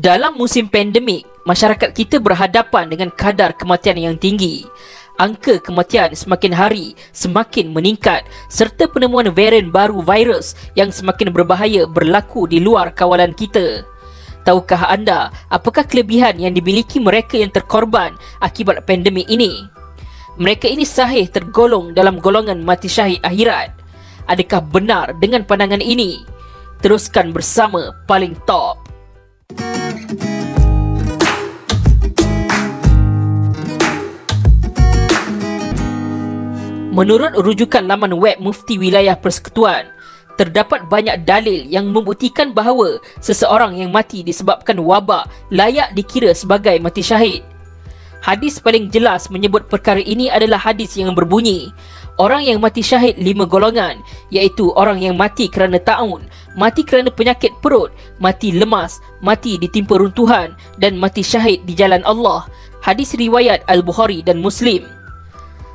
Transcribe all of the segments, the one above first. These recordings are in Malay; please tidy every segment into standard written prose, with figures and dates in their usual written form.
Dalam musim pandemik, masyarakat kita berhadapan dengan kadar kematian yang tinggi. Angka kematian semakin hari semakin meningkat serta penemuan varian baru virus yang semakin berbahaya berlaku di luar kawalan kita. Tahukah anda apakah kelebihan yang dimiliki mereka yang terkorban akibat pandemik ini? Mereka ini sahih tergolong dalam golongan mati syahid akhirat. Adakah benar dengan pandangan ini? Teruskan bersama Paling Top. Menurut rujukan laman web Mufti Wilayah Persekutuan, terdapat banyak dalil yang membuktikan bahawa seseorang yang mati disebabkan wabak layak dikira sebagai mati syahid. Hadis paling jelas menyebut perkara ini adalah hadis yang berbunyi, orang yang mati syahid 5 golongan, iaitu orang yang mati kerana taun, mati kerana penyakit perut, mati lemas, mati ditimpa runtuhan dan mati syahid di jalan Allah. Hadis riwayat Al-Bukhari dan Muslim.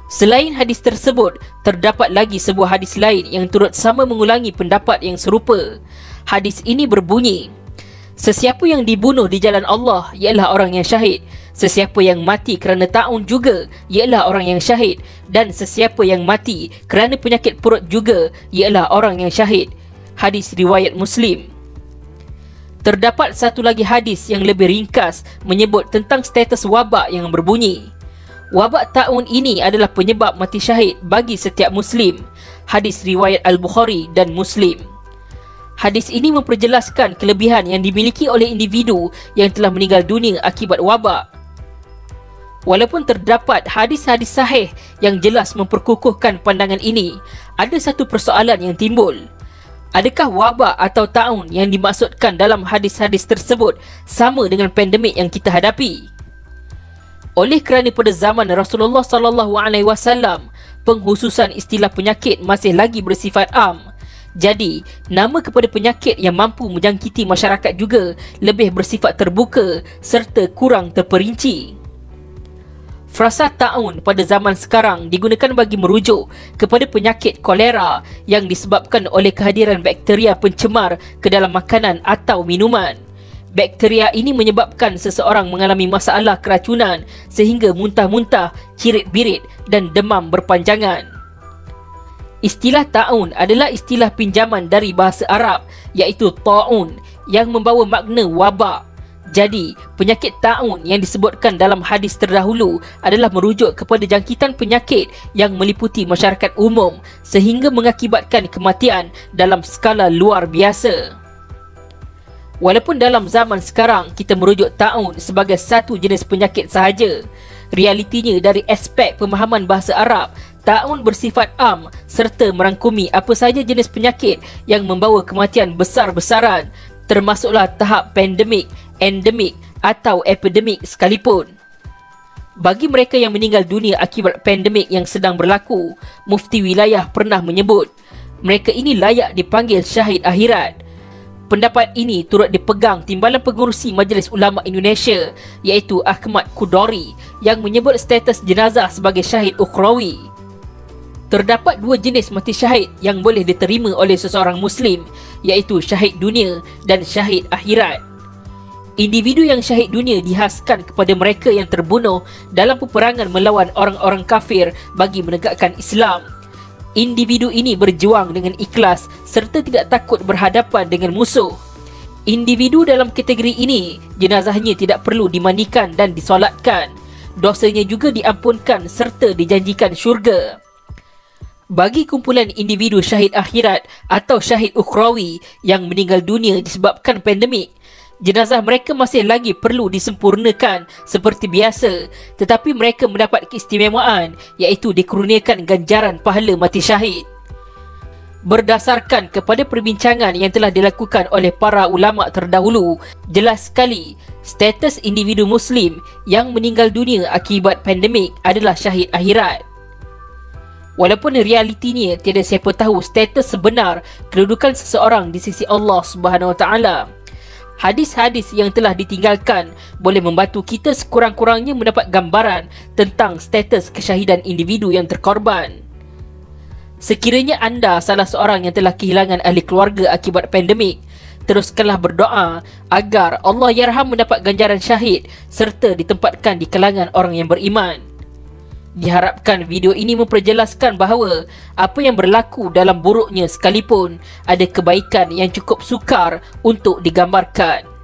Selain hadis tersebut, terdapat lagi sebuah hadis lain yang turut sama mengulangi pendapat yang serupa. Hadis ini berbunyi, sesiapa yang dibunuh di jalan Allah ialah orang yang syahid. Sesiapa yang mati kerana taun juga ialah orang yang syahid. Dan sesiapa yang mati kerana penyakit perut juga ialah orang yang syahid. Hadis riwayat Muslim. Terdapat satu lagi hadis yang lebih ringkas menyebut tentang status wabak yang berbunyi, wabak taun ini adalah penyebab mati syahid bagi setiap Muslim. Hadis riwayat Al-Bukhari dan Muslim. Hadis ini memperjelaskan kelebihan yang dimiliki oleh individu yang telah meninggal dunia akibat wabak. Walaupun terdapat hadis-hadis sahih yang jelas memperkukuhkan pandangan ini, ada satu persoalan yang timbul. Adakah wabak atau taun yang dimaksudkan dalam hadis-hadis tersebut sama dengan pandemik yang kita hadapi? Oleh kerana pada zaman Rasulullah SAW, penghususan istilah penyakit masih lagi bersifat am. Jadi, nama kepada penyakit yang mampu menjangkiti masyarakat juga lebih bersifat terbuka serta kurang terperinci. Frasa taun pada zaman sekarang digunakan bagi merujuk kepada penyakit kolera yang disebabkan oleh kehadiran bakteria pencemar ke dalam makanan atau minuman. Bakteria ini menyebabkan seseorang mengalami masalah keracunan sehingga muntah-muntah, cirit-birit dan demam berpanjangan. Istilah taun adalah istilah pinjaman dari bahasa Arab iaitu ta'un yang membawa makna wabak. Jadi, penyakit taun yang disebutkan dalam hadis terdahulu adalah merujuk kepada jangkitan penyakit yang meliputi masyarakat umum sehingga mengakibatkan kematian dalam skala luar biasa. Walaupun dalam zaman sekarang kita merujuk taun sebagai satu jenis penyakit sahaja, realitinya dari aspek pemahaman bahasa Arab, taun bersifat am serta merangkumi apa sahaja jenis penyakit yang membawa kematian besar-besaran, termasuklah tahap pandemik, endemik atau epidemik sekalipun. Bagi mereka yang meninggal dunia akibat pandemik yang sedang berlaku, Mufti Wilayah pernah menyebut mereka ini layak dipanggil syahid akhirat. Pendapat ini turut dipegang Timbalan Pengurusi Majlis Ulama Indonesia iaitu Ahmad Qudari yang menyebut status jenazah sebagai syahid ukhrawi. Terdapat dua jenis mati syahid yang boleh diterima oleh seseorang Muslim iaitu syahid dunia dan syahid akhirat. Individu yang syahid dunia dihaskan kepada mereka yang terbunuh dalam peperangan melawan orang-orang kafir bagi menegakkan Islam. Individu ini berjuang dengan ikhlas serta tidak takut berhadapan dengan musuh. Individu dalam kategori ini, jenazahnya tidak perlu dimandikan dan disolatkan. Dosanya juga diampunkan serta dijanjikan syurga. Bagi kumpulan individu syahid akhirat atau syahid ukhrawi yang meninggal dunia disebabkan pandemik, jenazah mereka masih lagi perlu disempurnakan seperti biasa, tetapi mereka mendapat keistimewaan iaitu dikurniakan ganjaran pahala mati syahid. Berdasarkan kepada perbincangan yang telah dilakukan oleh para ulama terdahulu, jelas sekali status individu Muslim yang meninggal dunia akibat pandemik adalah syahid akhirat. Walaupun realitinya tiada siapa tahu status sebenar kedudukan seseorang di sisi Allah Subhanahu Wa Taala. Hadis-hadis yang telah ditinggalkan boleh membantu kita sekurang-kurangnya mendapat gambaran tentang status kesyahidan individu yang terkorban. Sekiranya anda salah seorang yang telah kehilangan ahli keluarga akibat pandemik, teruskanlah berdoa agar Allahyarham mendapat ganjaran syahid serta ditempatkan di kalangan orang yang beriman. Diharapkan video ini memperjelaskan bahawa apa yang berlaku dalam buruknya sekalipun ada kebaikan yang cukup sukar untuk digambarkan.